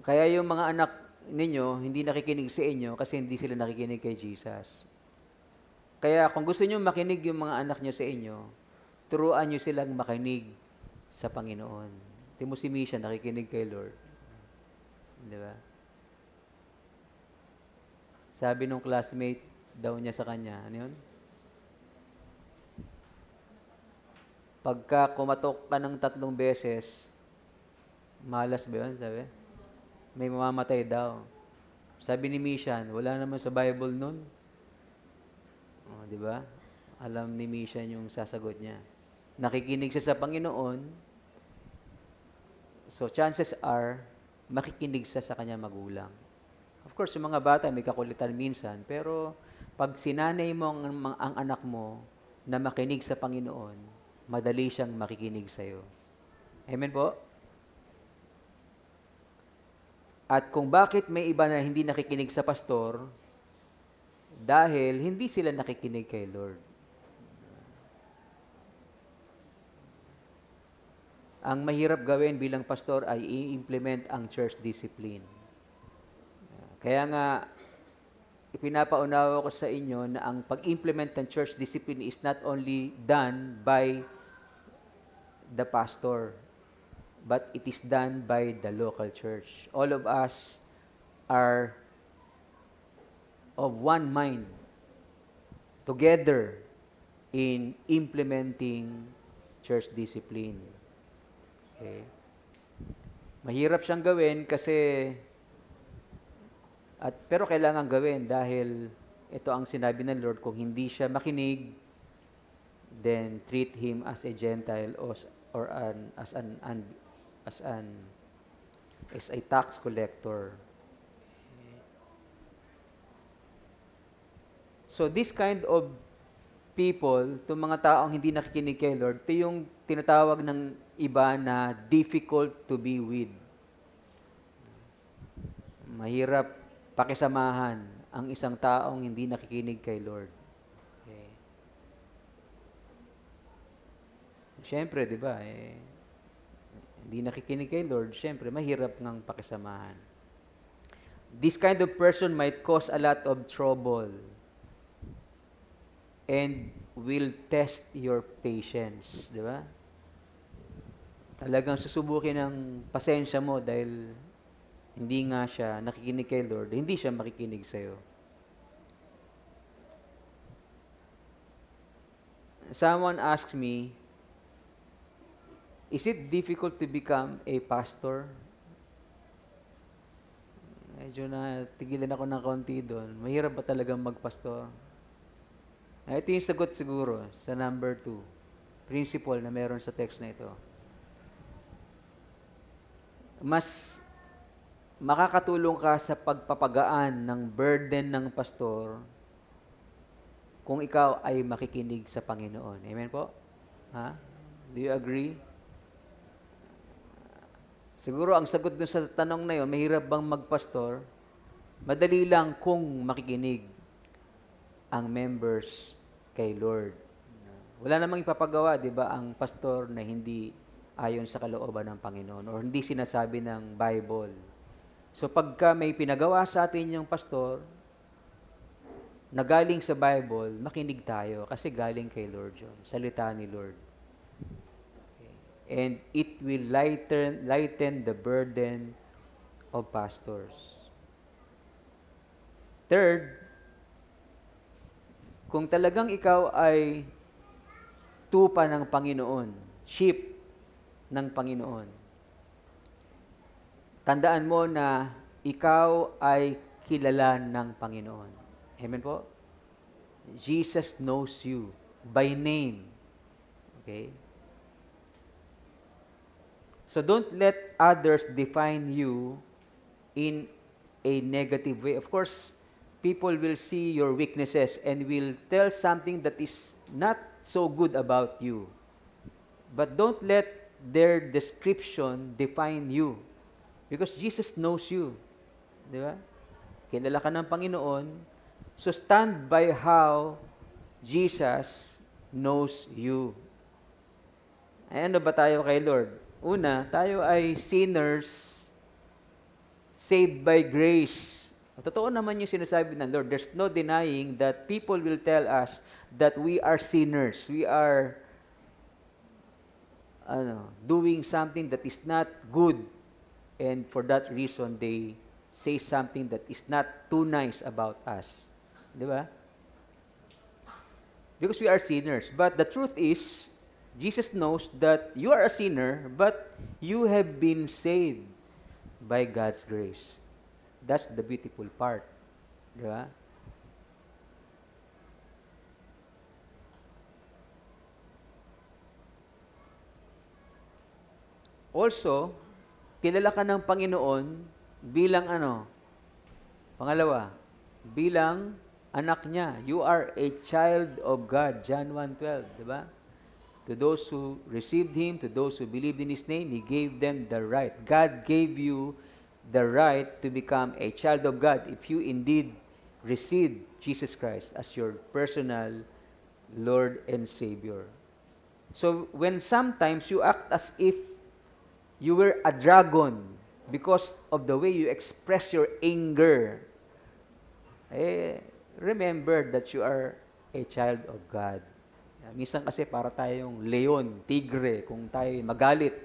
Kaya yung mga anak ninyo, hindi nakikinig sa inyo kasi hindi sila nakikinig kay Jesus. Kaya kung gusto nyo makinig yung mga anak nyo sa inyo, turuan nyo silang makinig sa Panginoon. Di mo si Misha nakikinig kay Lord. Di ba? Sabi nung classmate daw niya sa kanya, ano yun? Pagka kumatok ka ng 3 beses, malas ba yun? Sabi? May mamamatay daw. Sabi ni Mishan, wala naman sa Bible nun. Oh, di ba? Alam ni Mishan yung sasagot niya. Nakikinig siya sa Panginoon, so chances are, makikinig siya sa kanya magulang. Of course, yung mga bata may kakulitan minsan, pero pag sinanay mo ang anak mo na makinig sa Panginoon, madali siyang makikinig sa iyo. Amen po? At kung bakit may iba na hindi nakikinig sa pastor, dahil hindi sila nakikinig kay Lord. Ang mahirap gawin bilang pastor ay i-implement ang church discipline. Kaya nga, ipinapaunawa ko sa inyo na ang pag-implement ng church discipline is not only done by the pastor, but it is done by the local church. All of us are of one mind, together in implementing church discipline. Okay. Mahirap siyang gawin pero kailangan gawin dahil ito ang sinabi ng Lord, kung hindi siya makinig, then treat him as a Gentile as a tax collector. So this kind of people, itong mga taong hindi nakikinig kay Lord, ito yung tinatawag ng iba na difficult to be with. Mahirap pakisamahan ang isang taong hindi nakikinig kay Lord. Okay. Siyempre, di ba, hindi nakikinig kay Lord, siyempre, mahirap ngang pakisamahan. This kind of person might cause a lot of trouble and will test your patience, di ba? Talagang susubukin ng pasensya mo dahil hindi nga siya nakikinig kay Lord, hindi siya makikinig sa'yo. someone asks me, is it difficult to become a pastor? Medyo na tigilan ako ng konti doon. Mahirap ba talagang magpastor? Ito yung sagot siguro sa number 2, principle na meron sa text na ito. Mas makakatulong ka sa pagpapagaan ng burden ng pastor kung ikaw ay makikinig sa Panginoon. Amen po? Ha? Do you agree? Siguro ang sagot dun sa tanong na yon, mahirap bang magpastor? Madali lang kung makikinig ang members kay Lord. Wala namang ipapagawa, di ba, ang pastor na hindi ayon sa kalooban ng Panginoon or hindi sinasabi ng Bible. So pagka may pinagawa sa atin yung pastor na galing sa Bible, makinig tayo kasi galing kay Lord yun, salita ni Lord. And it will lighten the burden of pastors. Third, kung talagang ikaw ay tupa ng Panginoon, sheep ng Panginoon, tandaan mo na ikaw ay kilala ng Panginoon. Amen po? Jesus knows you by name. Okay? So don't let others define you in a negative way. Of course, people will see your weaknesses and will tell something that is not so good about you. But don't let their description define you. Because Jesus knows you. Di ba? Kilala ka ng Panginoon. So stand by how Jesus knows you. Ay, ano ba tayo kay Lord? Una, tayo ay sinners saved by grace. Totoo naman yung sinasabi ng Lord. There's no denying that people will tell us that we are sinners. We are doing something that is not good. And for that reason, they say something that is not too nice about us. Di ba? Because we are sinners. But the truth is, Jesus knows that you are a sinner, but you have been saved by God's grace. That's the beautiful part. Di ba? Also, kilala ka ng Panginoon bilang ano? Pangalawa, bilang anak niya. You are a child of God. John 1:12, di ba? To those who received Him, to those who believed in His name, He gave them the right. God gave you the right to become a child of God if you indeed receive Jesus Christ as your personal Lord and Savior. So when sometimes you act as if you were a dragon because of the way you express your anger, remember that you are a child of God. Minsan kasi para tayong leon, tigre, kung tayo magalit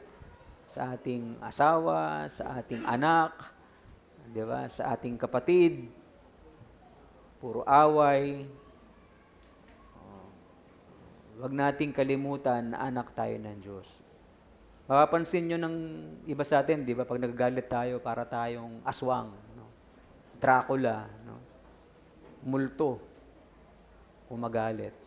sa ating asawa, sa ating anak, di ba, sa ating kapatid, puro away. Huwag nating kalimutan na anak tayo ng Diyos. Mapapansin nyo ng iba sa atin, di ba, pag nagagalit tayo, para tayong aswang, no? Dracula, no? Multo, kung magalit.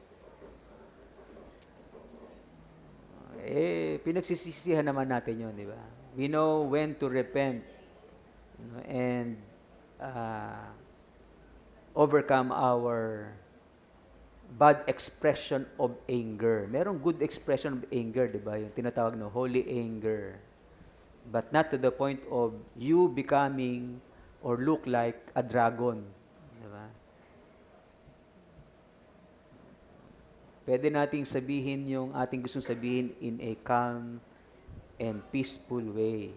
Pinagsisisihan naman natin yun, di ba? We know when to repent, and overcome our bad expression of anger. Merong good expression of anger, di ba? Yung tinatawag na holy anger. But not to the point of you becoming or look like a dragon. Di ba? Pwede nating sabihin yung ating gustong sabihin in a calm and peaceful way.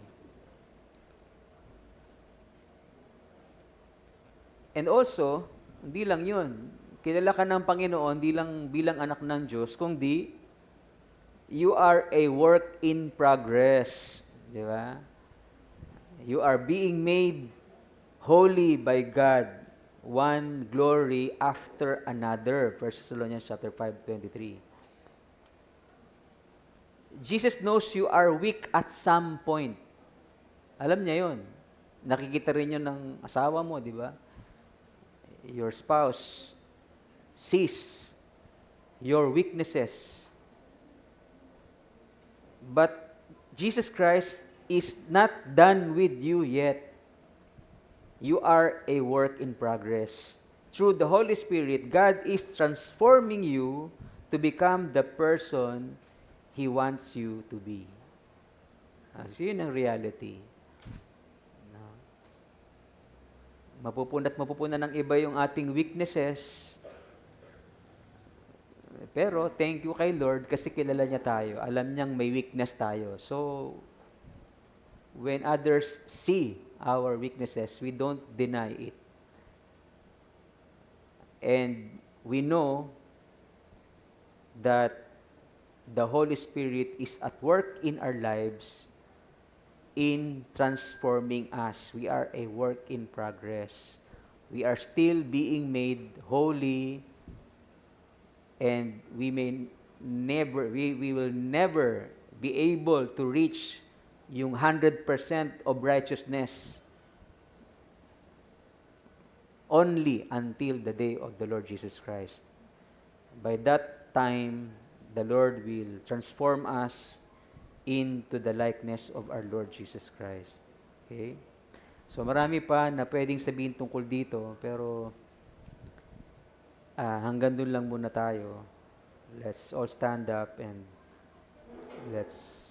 And also, hindi lang yun. Kilala ka ng Panginoon, di lang bilang anak ng Diyos, kundi you are a work in progress. Di ba? You are being made holy by God. One glory after another. 1 Thessalonians chapter 5:23. Jesus knows you are weak at some point. Alam niya yon. Nakikita rin yun ng asawa mo, di ba? Your spouse sees your weaknesses. But Jesus Christ is not done with you yet. You are a work in progress. Through the Holy Spirit, God is transforming you to become the person He wants you to be. So yun ang reality. No? Mapupunan ng iba yung ating weaknesses. Pero thank you kay Lord kasi kilala niya tayo. Alam niyang may weakness tayo. So, when others see our weaknesses, we don't deny it. And we know that the Holy Spirit is at work in our lives in transforming us. We are a work in progress. We are still being made holy, and we will never be able to reach yung 100% of righteousness only until the day of the Lord Jesus Christ. By that time, the Lord will transform us into the likeness of our Lord Jesus Christ. Okay? So marami pa na pwedeng sabihin tungkol dito, pero hanggang dun lang muna tayo. Let's all stand up and let's